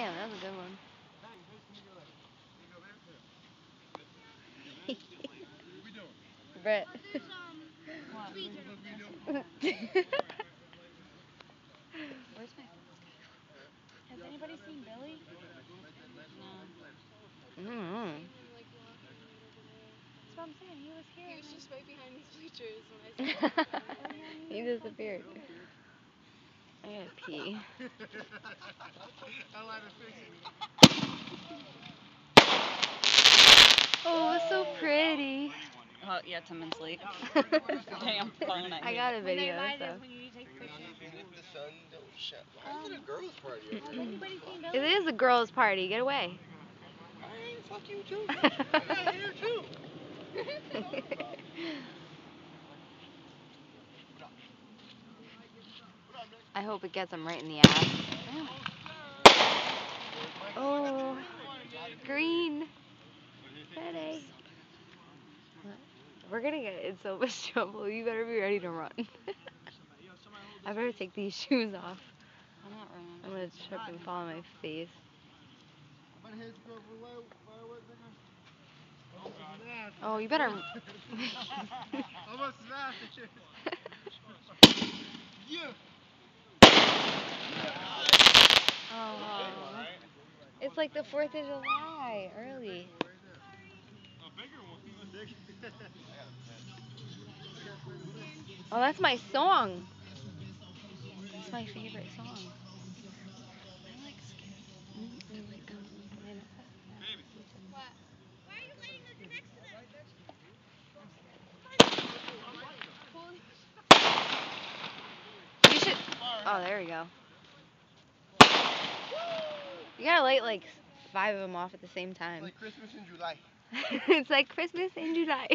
Damn, that was a good one. Brett. Where's my... Has anybody seen Billy? No. Mm-hmm. That's what I'm saying. He was here. He was just right behind these bleachers when I saw him. He disappeared. I gotta pee. Oh, it's so pretty. Oh, yeah, Timon's late. Damn, phone night. I got a video, so. When you take pictures. The sun don't shine. Why is it a girls' party? Has anybody seen It Billy? is a girls' party. Get away. Hey, fuck you too. I got hair too. I hope it gets him right in the ass. Oh, green. Ready. We're gonna get in so much trouble. You better be ready to run. I better take these shoes off. I'm not running. I'm gonna trip and fall on my face. Oh, you better. Almost smashed Oh, it's like the 4th of July, early. Oh, that's my song. That's my favorite song. I like What? Why are you laying next to them? You should. Oh, there we go. You gotta light like 5 of them off at the same time. It's like Christmas in July. It's like Christmas in July.